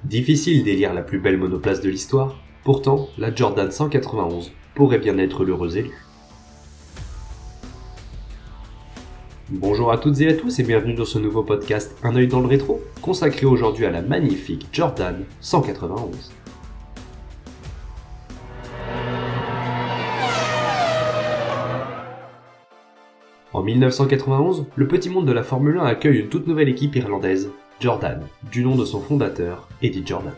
Difficile d'élire la plus belle monoplace de l'histoire, pourtant la Jordan 191 pourrait bien être l'heureux élu. Bonjour à toutes et à tous et bienvenue dans ce nouveau podcast Un œil dans le rétro, consacré aujourd'hui à la magnifique Jordan 191. En 1991, le petit monde de la Formule 1 accueille une toute nouvelle équipe irlandaise, Jordan, du nom de son fondateur, Eddie Jordan.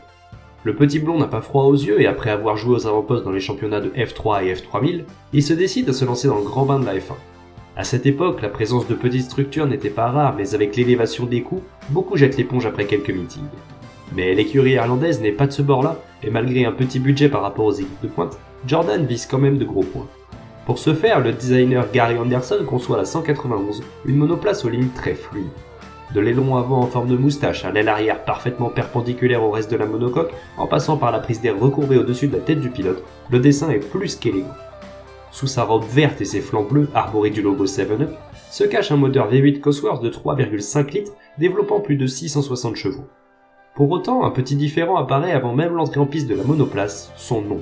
Le petit blond n'a pas froid aux yeux et après avoir joué aux avant-postes dans les championnats de F3 et F3000, il se décide à se lancer dans le grand bain de la F1. À cette époque, la présence de petites structures n'était pas rare, mais avec l'élévation des coûts, beaucoup jettent l'éponge après quelques meetings. Mais l'écurie irlandaise n'est pas de ce bord-là, et malgré un petit budget par rapport aux équipes de pointe, Jordan vise quand même de gros points. Pour ce faire, le designer Gary Anderson conçoit la 191, une monoplace aux lignes très fluides. De l'aileron avant en forme de moustache à l'aile arrière parfaitement perpendiculaire au reste de la monocoque, en passant par la prise d'air recourbée au-dessus de la tête du pilote, le dessin est plus qu'élégant. Sous sa robe verte et ses flancs bleus arborés du logo 7up, se cache un moteur V8 Cosworth de 3,5 litres développant plus de 660 chevaux. Pour autant, un petit différent apparaît avant même l'entrée en piste de la monoplace, son nom.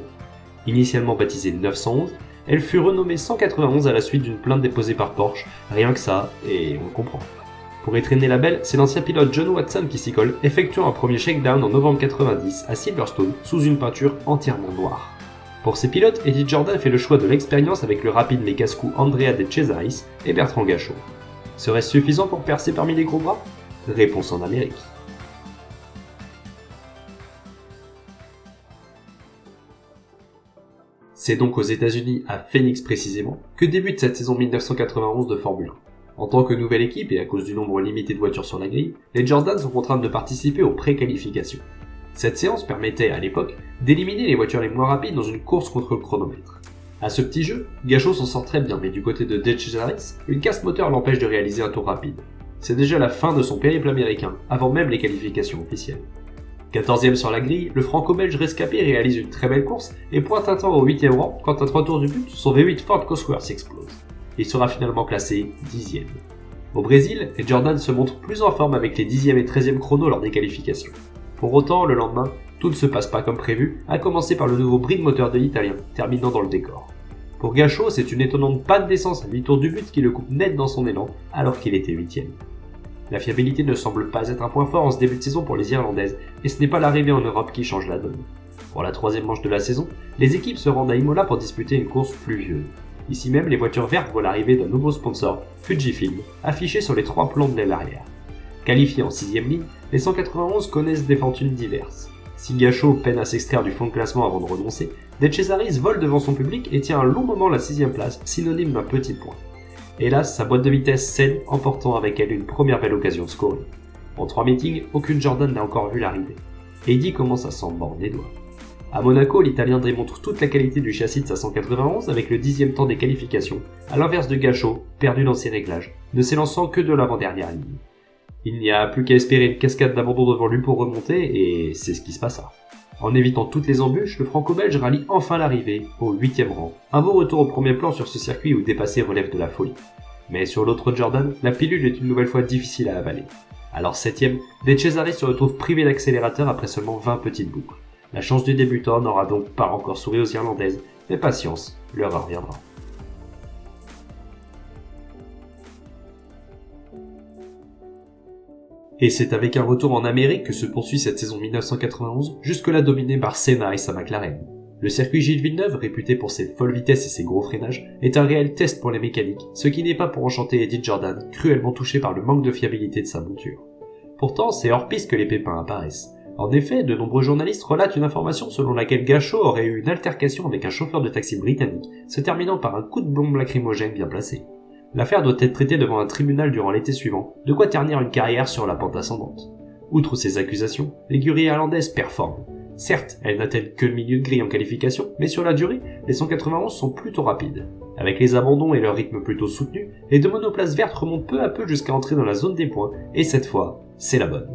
Initialement baptisée 911, elle fut renommée 191 à la suite d'une plainte déposée par Porsche, rien que ça, et on le comprend. Pour étraîner la belle, c'est l'ancien pilote John Watson qui s'y colle, effectuant un premier shakedown en novembre 90 à Silverstone sous une peinture entièrement noire. Pour ces pilotes, Eddie Jordan fait le choix de l'expérience avec le rapide mais casse-cou Andrea De Cesaris et Bertrand Gachot. Serait-ce suffisant pour percer parmi les gros bras ? Réponse en Amérique. C'est donc aux États-Unis, à Phoenix précisément, que débute cette saison 1991 de Formule 1. En tant que nouvelle équipe et à cause du nombre limité de voitures sur la grille, les Jordans sont contraints de participer aux pré-qualifications. Cette séance permettait, à l'époque, d'éliminer les voitures les moins rapides dans une course contre le chronomètre. À ce petit jeu, Gachot s'en sort très bien, mais du côté de De Cesaris, une casse moteur l'empêche de réaliser un tour rapide. C'est déjà la fin de son périple américain, avant même les qualifications officielles. 14e sur la grille, le franco-belge rescapé réalise une très belle course et pointe un temps au 8e rang quand à 3 tours du but, son V8 Ford Cosworth explose. Il sera finalement classé 10e. Au Brésil, les Jordan se montrent plus en forme avec les 10e et 13e chronos lors des qualifications. Pour autant, le lendemain, tout ne se passe pas comme prévu, à commencer par le nouveau bris de moteur de l'Italien, terminant dans le décor. Pour Gachot, c'est une étonnante panne d'essence à 8 tours du but qui le coupe net dans son élan, alors qu'il était 8e. La fiabilité ne semble pas être un point fort en ce début de saison pour les Irlandaises, et ce n'est pas l'arrivée en Europe qui change la donne. Pour la 3e manche de la saison, les équipes se rendent à Imola pour disputer une course pluvieuse. Ici même, les voitures vertes voient l'arrivée d'un nouveau sponsor, Fujifilm, affiché sur les 3 plans de l'aile arrière. Qualifiés en 6e ligne, les 191 connaissent des fortunes diverses. Si Gachot peine à s'extraire du fond de classement avant de renoncer, De Cesaris vole devant son public et tient un long moment la 6e place, synonyme d'un petit point. Hélas, sa boîte de vitesse cède, emportant avec elle une première belle occasion de scorer. En 3 meetings, aucune Jordan n'a encore vu l'arrivée. Eddie commence à s'en mordre les doigts. À Monaco, l'Italien démontre toute la qualité du châssis de sa 191 avec le 10e temps des qualifications, à l'inverse de Gachot, perdu dans ses réglages, ne s'élançant que de l'avant-dernière ligne. Il n'y a plus qu'à espérer une cascade d'abandon devant lui pour remonter, et c'est ce qui se passa. En évitant toutes les embûches, le franco-belge rallie enfin l'arrivée, au 8e rang. Un beau retour au premier plan sur ce circuit où dépasser relève de la folie. Mais sur l'autre Jordan, la pilule est une nouvelle fois difficile à avaler. Alors 7e, De Cesaris se retrouve privé d'accélérateur après seulement 20 petites boucles. La chance du débutant n'aura donc pas encore souri aux Irlandaises, mais patience, l'heure reviendra. Et c'est avec un retour en Amérique que se poursuit cette saison 1991, jusque-là dominée par Senna et sa McLaren. Le circuit Gilles Villeneuve, réputé pour ses folles vitesses et ses gros freinages, est un réel test pour les mécaniques, ce qui n'est pas pour enchanter Eddie Jordan, cruellement touché par le manque de fiabilité de sa monture. Pourtant, c'est hors piste que les pépins apparaissent. En effet, de nombreux journalistes relatent une information selon laquelle Gachot aurait eu une altercation avec un chauffeur de taxi britannique, se terminant par un coup de bombe lacrymogène bien placé. L'affaire doit être traitée devant un tribunal durant l'été suivant, de quoi ternir une carrière sur la pente ascendante. Outre ces accusations, l'écurie irlandaise performe. Certes, elle n'atteigne que le milieu de grille en qualification, mais sur la durée, les 191 sont plutôt rapides. Avec les abandons et leur rythme plutôt soutenu, les deux monoplaces vertes remontent peu à peu jusqu'à entrer dans la zone des points, et cette fois, c'est la bonne.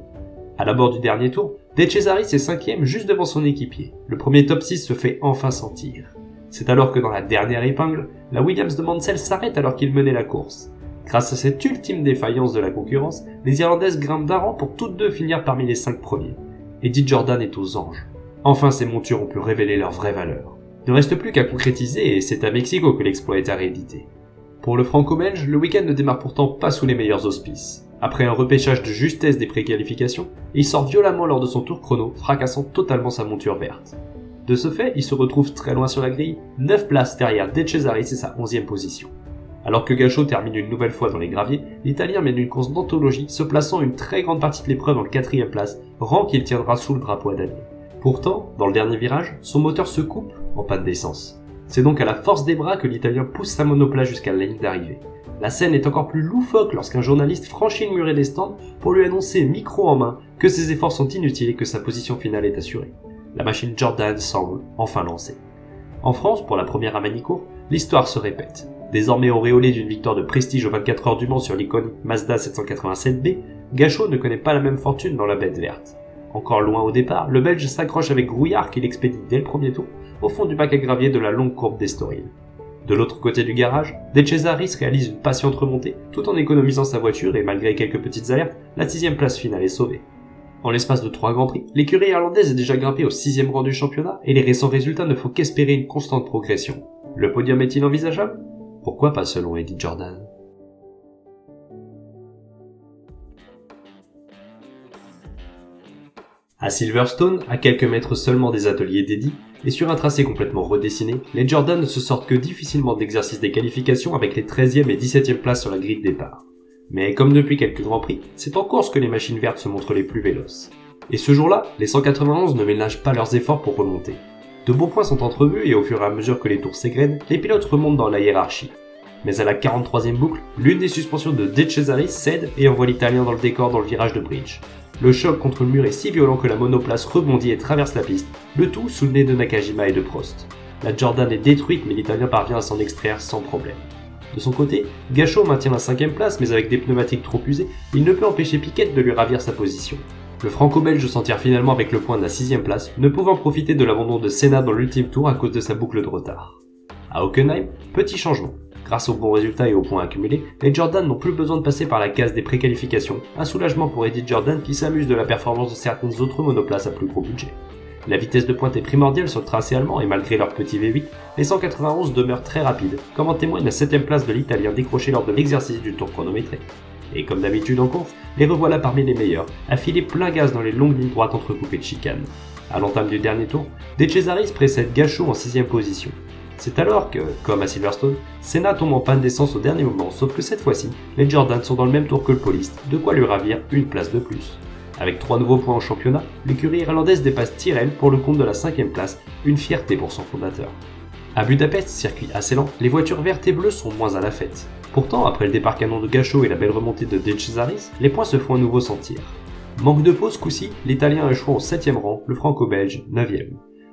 À l'abord du dernier tour, De Cesaris est 5e juste devant son équipier. Le premier top 6 se fait enfin sentir. C'est alors que dans la dernière épingle, la Williams de Mansell s'arrête alors qu'il menait la course. Grâce à cette ultime défaillance de la concurrence, les Irlandaises grimpent d'un rang pour toutes deux finir parmi les 5 premiers. Eddie Jordan est aux anges. Enfin, ces montures ont pu révéler leur vraie valeur. Il ne reste plus qu'à concrétiser et c'est à Mexico que l'exploit est à rééditer. Pour le franco-belge, le week-end ne démarre pourtant pas sous les meilleurs auspices. Après un repêchage de justesse des préqualifications, il sort violemment lors de son tour chrono, fracassant totalement sa monture verte. De ce fait, il se retrouve très loin sur la grille, 9 places derrière De Cesaris et sa 11e position. Alors que Gachot termine une nouvelle fois dans les graviers, l'Italien mène une course d'anthologie, se plaçant une très grande partie de l'épreuve en 4e place, rang qu'il tiendra sous le drapeau à damier. Pourtant, dans le dernier virage, son moteur se coupe en panne d'essence. C'est donc à la force des bras que l'Italien pousse sa monoplace jusqu'à la ligne d'arrivée. La scène est encore plus loufoque lorsqu'un journaliste franchit le muret des stands pour lui annoncer, micro en main, que ses efforts sont inutiles et que sa position finale est assurée. La machine Jordan semble enfin lancée. En France, pour la première à Manicourt, l'histoire se répète. Désormais auréolé d'une victoire de prestige aux 24 heures du Mans sur l'iconique Mazda 787B, Gachot ne connaît pas la même fortune dans la bête verte. Encore loin au départ, le Belge s'accroche avec Grouillard qui l'expédie dès le premier tour au fond du bac à gravier de la longue courbe d'Estoril. De l'autre côté du garage, De Cesaris réalise une patiente remontée tout en économisant sa voiture et malgré quelques petites alertes, la 6e place finale est sauvée. En l'espace de 3 Grands Prix, l'écurie irlandaise est déjà grimpée au 6e rang du championnat et les récents résultats ne font qu'espérer une constante progression. Le podium est-il envisageable ? Pourquoi pas selon Eddie Jordan ? À Silverstone, à quelques mètres seulement des ateliers d'Eddie, et sur un tracé complètement redessiné, les Jordan ne se sortent que difficilement de l'exercice des qualifications avec les 13e et 17e places sur la grille de départ. Mais comme depuis quelques Grands Prix, c'est en course que les machines vertes se montrent les plus véloces. Et ce jour-là, les 191 ne ménagent pas leurs efforts pour remonter. De bons points sont entrevus et au fur et à mesure que les tours s'égrènent, les pilotes remontent dans la hiérarchie. Mais à la 43e boucle, l'une des suspensions de De Cesaris cède et envoie l'Italien dans le décor dans le virage de bridge. Le choc contre le mur est si violent que la monoplace rebondit et traverse la piste, le tout sous le nez de Nakajima et de Prost. La Jordan est détruite mais l'Italien parvient à s'en extraire sans problème. De son côté, Gachot maintient la 5e place mais avec des pneumatiques trop usés, il ne peut empêcher Piquet de lui ravir sa position. Le franco-belge s'en tire finalement avec le point de la 6e place, ne pouvant profiter de l'abandon de Senna dans l'ultime tour à cause de sa boucle de retard. À Hockenheim, petit changement. Grâce aux bons résultats et aux points accumulés, les Jordan n'ont plus besoin de passer par la case des préqualifications, un soulagement pour Eddie Jordan qui s'amuse de la performance de certaines autres monoplaces à plus gros budget. La vitesse de pointe est primordiale sur le tracé allemand et malgré leur petit V8, les 191 demeurent très rapides, comme en témoigne la 7e place de l'Italien décrochée lors de l'exercice du tour chronométré. Et comme d'habitude en course, les revoilà parmi les meilleurs, à filer plein gaz dans les longues lignes droites entrecoupées de chicanes. À l'entame du dernier tour, De Cesaris précède Gachot en 6e position. C'est alors que, comme à Silverstone, Senna tombe en panne d'essence au dernier moment, sauf que cette fois-ci, les Jordan sont dans le même tour que le Pauliste, de quoi lui ravir une place de plus. Avec 3 nouveaux points au championnat, l'écurie irlandaise dépasse Tyrrell pour le compte de la 5e place, une fierté pour son fondateur. À Budapest, circuit assez lent, les voitures vertes et bleues sont moins à la fête. Pourtant, après le départ canon de Gachot et la belle remontée de De Cesaris, les points se font à nouveau sentir. Manque de pause coup-ci, l'Italien échoue au 7e rang, le franco-belge 9e.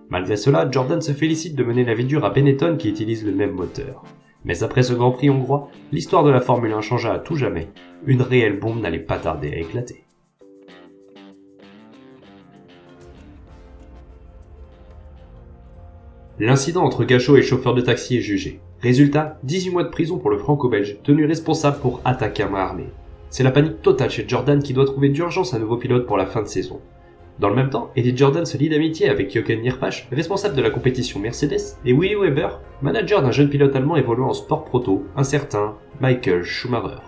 Malgré cela, Jordan se félicite de mener la vie dure à Benetton qui utilise le même moteur. Mais après ce Grand Prix hongrois, l'histoire de la Formule 1 changea à tout jamais. Une réelle bombe n'allait pas tarder à éclater. L'incident entre Gachot et le chauffeur de taxi est jugé. Résultat, 18 mois de prison pour le franco-belge, tenu responsable pour attaque à main armée. C'est la panique totale chez Jordan qui doit trouver d'urgence un nouveau pilote pour la fin de saison. Dans le même temps, Eddie Jordan se lie d'amitié avec Jochen Nierpach, responsable de la compétition Mercedes, et Willy Weber, manager d'un jeune pilote allemand évoluant en sport proto, un certain Michael Schumacher.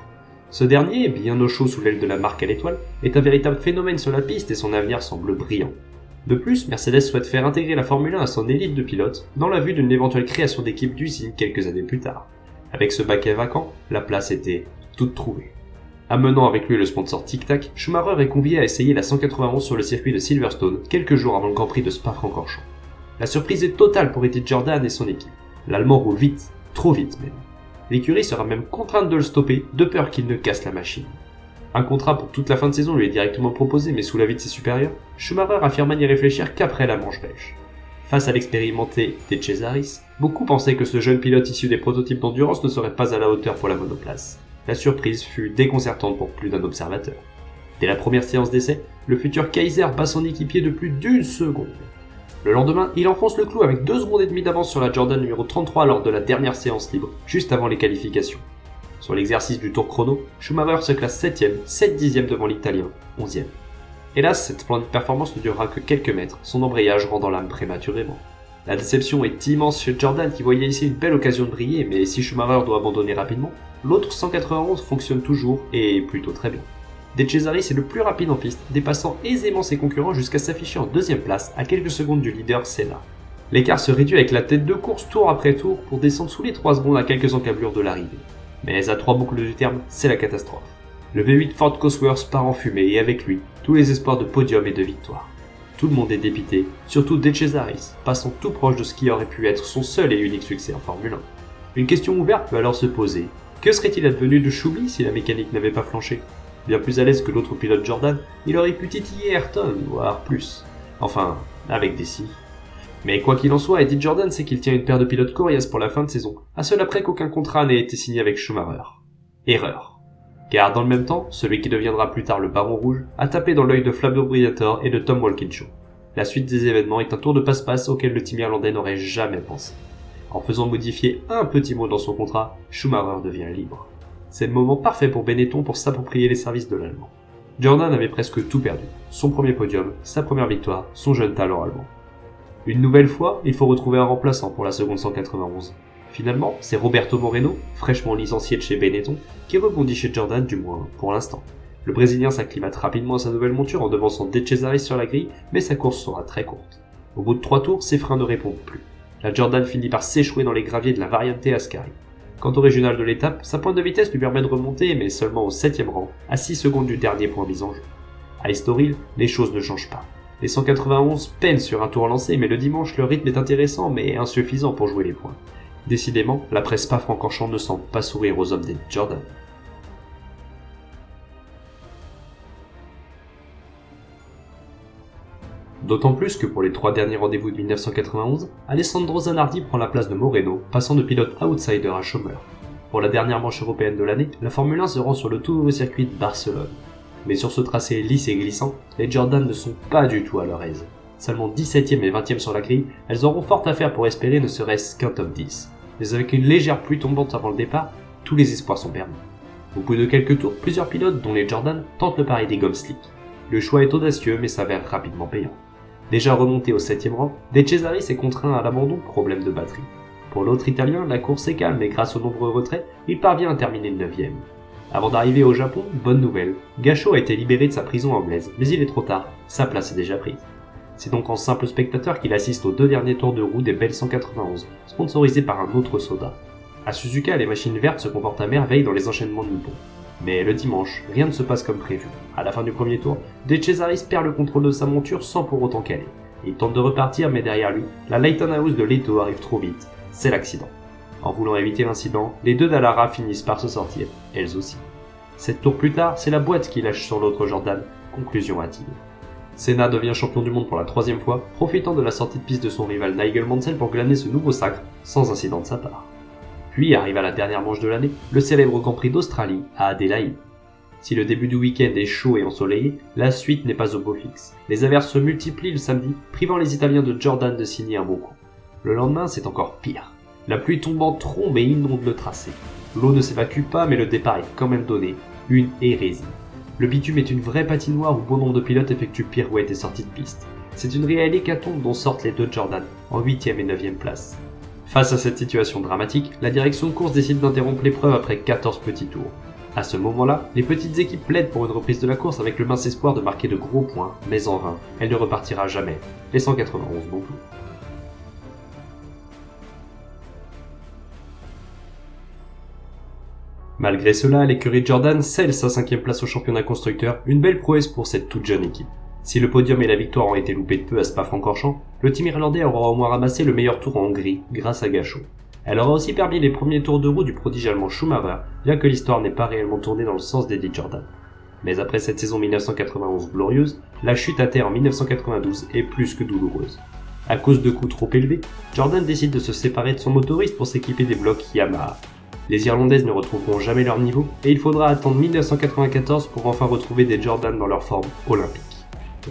Ce dernier, bien au chaud sous l'aile de la marque à l'étoile, est un véritable phénomène sur la piste et son avenir semble brillant. De plus, Mercedes souhaite faire intégrer la Formule 1 à son élite de pilotes, dans la vue d'une éventuelle création d'équipe d'usine quelques années plus tard. Avec ce baquet vacant, la place était toute trouvée. Amenant avec lui le sponsor Tic Tac, Schumacher est convié à essayer la 191 sur le circuit de Silverstone, quelques jours avant le Grand Prix de Spa-Francorchamps. La surprise est totale pour Eddie Jordan et son équipe. L'Allemand roule vite, trop vite même. L'écurie sera même contrainte de le stopper, de peur qu'il ne casse la machine. Un contrat pour toute la fin de saison lui est directement proposé, mais sous l'avis de ses supérieurs, Schumacher affirma n'y réfléchir qu'après la manche belge. Face à l'expérimenté De Cesaris, beaucoup pensaient que ce jeune pilote issu des prototypes d'endurance ne serait pas à la hauteur pour la monoplace. La surprise fut déconcertante pour plus d'un observateur. Dès la première séance d'essai, le futur Kaiser bat son équipier de plus d'1 seconde. Le lendemain, il enfonce le clou avec 2 secondes et demie d'avance sur la Jordan numéro 33 lors de la dernière séance libre, juste avant les qualifications. Sur l'exercice du tour chrono, Schumacher se classe 7ème, 7 dixièmes devant l'Italien, 11ème. Hélas, cette splendide performance ne durera que quelques mètres, son embrayage rendant l'âme prématurément. La déception est immense chez Jordan qui voyait ici une belle occasion de briller, mais si Schumacher doit abandonner rapidement, l'autre 191 fonctionne toujours et plutôt très bien. De Cesaris est le plus rapide en piste, dépassant aisément ses concurrents jusqu'à s'afficher en deuxième place à quelques secondes du leader Senna. L'écart se réduit avec la tête de course tour après tour pour descendre sous les 3 secondes à quelques encablures de l'arrivée. Mais à 3 boucles du terme, c'est la catastrophe. Le V8 Ford Cosworth part en fumée et avec lui, tous les espoirs de podium et de victoire. Tout le monde est dépité, surtout De Cesaris, passant tout proche de ce qui aurait pu être son seul et unique succès en Formule 1. Une question ouverte peut alors se poser. Que serait-il advenu de Schumi si la mécanique n'avait pas flanché? Bien plus à l'aise que l'autre pilote Jordan, il aurait pu titiller Ayrton, voire plus. Enfin, avec des si. Mais quoi qu'il en soit, Eddie Jordan sait qu'il tient une paire de pilotes coriaces pour la fin de saison, à cela près qu'aucun contrat n'ait été signé avec Schumacher. Erreur. Car dans le même temps, celui qui deviendra plus tard le Baron Rouge a tapé dans l'œil de Flavio Briatore et de Tom Walkinshaw. La suite des événements est un tour de passe-passe auquel le team irlandais n'aurait jamais pensé. En faisant modifier un petit mot dans son contrat, Schumacher devient libre. C'est le moment parfait pour Benetton pour s'approprier les services de l'Allemand. Jordan avait presque tout perdu. Son premier podium, sa première victoire, son jeune talent allemand. Une nouvelle fois, il faut retrouver un remplaçant pour la seconde 191. Finalement, c'est Roberto Moreno, fraîchement licencié de chez Benetton, qui rebondit chez Jordan du moins pour l'instant. Le Brésilien s'acclimate rapidement à sa nouvelle monture en devançant De Cesaris sur la grille, mais sa course sera très courte. Au bout de 3 tours, ses freins ne répondent plus. La Jordan finit par s'échouer dans les graviers de la Variante Ascari. Quant au régional de l'étape, sa pointe de vitesse lui permet de remonter, mais seulement au 7ème rang, à 6 secondes du dernier point mis en jeu. À Estoril, les choses ne changent pas. Les 191 peinent sur un tour lancé, mais le dimanche, le rythme est intéressant, mais insuffisant pour jouer les points. Décidément, la presse Spa-Francorchamps ne semble pas sourire aux hommes des Jordan. D'autant plus que pour les 3 derniers rendez-vous de 1991, Alessandro Zanardi prend la place de Moreno, passant de pilote outsider à chômeur. Pour la dernière manche européenne de l'année, la Formule 1 se rend sur le tout nouveau circuit de Barcelone. Mais sur ce tracé lisse et glissant, les Jordan ne sont pas du tout à leur aise. Seulement 17ème et 20ème sur la grille, elles auront fort à faire pour espérer ne serait-ce qu'un top 10. Mais avec une légère pluie tombante avant le départ, tous les espoirs sont permis. Au bout de quelques tours, plusieurs pilotes, dont les Jordan, tentent le pari des gommes slick. Le choix est audacieux mais s'avère rapidement payant. Déjà remonté au 7ème rang, De Cesaris est contraint à l'abandon, problème de batterie. Pour l'autre Italien, la course est calme et grâce aux nombreux retraits, il parvient à terminer le 9ème. Avant d'arriver au Japon, bonne nouvelle, Gachot a été libéré de sa prison anglaise, mais il est trop tard, sa place est déjà prise. C'est donc en simple spectateur qu'il assiste aux 2 derniers tours de roue des belles 191, sponsorisés par un autre soda. À Suzuka, les machines vertes se comportent à merveille dans les enchaînements nippons. Mais le dimanche, rien ne se passe comme prévu. À la fin du premier tour, De Cesaris perd le contrôle de sa monture sans pour autant caler. Il tente de repartir, mais derrière lui, la Lighthouse de Leto arrive trop vite. C'est l'accident. En voulant éviter l'incident, les 2 Dallara finissent par se sortir, elles aussi. 7 tours plus tard, c'est la boîte qui lâche sur l'autre Jordan. Conclusion hâtive. Senna devient champion du monde pour la 3ème fois, profitant de la sortie de piste de son rival Nigel Mansell pour glaner ce nouveau sacre, sans incident de sa part. Puis arrive à la dernière manche de l'année, le célèbre Grand Prix d'Australie, à Adélaïde. Si le début du week-end est chaud et ensoleillé, la suite n'est pas au beau fixe. Les averses se multiplient le samedi, privant les Italiens de Jordan de signer un bon coup. Le lendemain, c'est encore pire. La pluie tombante trombe et inonde le tracé. L'eau ne s'évacue pas, mais le départ est quand même donné. Une hérésie. Le bitume est une vraie patinoire où bon nombre de pilotes effectuent pirouettes et sorties de piste. C'est une réelle hécatombe dont sortent les 2 Jordan, en 8ème et 9ème place. Face à cette situation dramatique, la direction de course décide d'interrompre l'épreuve après 14 petits tours. À ce moment-là, les petites équipes plaident pour une reprise de la course avec le mince espoir de marquer de gros points, mais en vain, elle ne repartira jamais, les 191 non plus. Malgré cela, l'écurie Jordan scelle sa 5ème place au championnat constructeur, une belle prouesse pour cette toute jeune équipe. Si le podium et la victoire ont été loupés de peu à Spa-Francorchamps, le team irlandais aura au moins ramassé le meilleur tour en Hongrie, grâce à Gachot. Elle aura aussi permis les premiers tours de roue du prodige allemand Schumacher, bien que l'histoire n'ait pas réellement tourné dans le sens d'Eddie Jordan. Mais après cette saison 1991 glorieuse, la chute à terre en 1992 est plus que douloureuse. À cause de coûts trop élevés, Jordan décide de se séparer de son motoriste pour s'équiper des blocs Yamaha. Les Irlandaises ne retrouveront jamais leur niveau, et il faudra attendre 1994 pour enfin retrouver des Jordan dans leur forme olympique.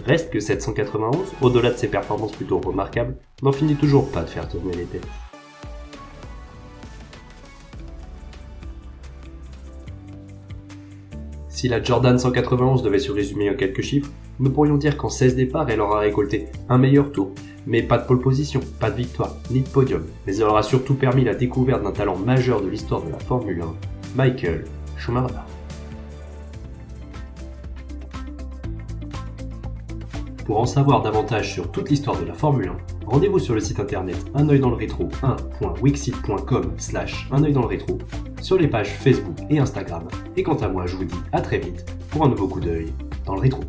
Reste que cette 191, au-delà de ses performances plutôt remarquables, n'en finit toujours pas de faire tourner les têtes. Si la Jordan 191 devait se résumer en quelques chiffres, Nous pourrions dire qu'en 16 départs, elle aura récolté un meilleur tour, mais pas de pole position, pas de victoire, ni de podium. Mais elle aura surtout permis la découverte d'un talent majeur de l'histoire de la Formule 1, Michael Schumacher. Pour en savoir davantage sur toute l'histoire de la Formule 1, rendez-vous sur le site internet unoeildanslerétro 1.wixit.com/unoeildanslerétro, sur les pages Facebook et Instagram. Et quant à moi, je vous dis à très vite pour un nouveau coup d'œil dans le rétro.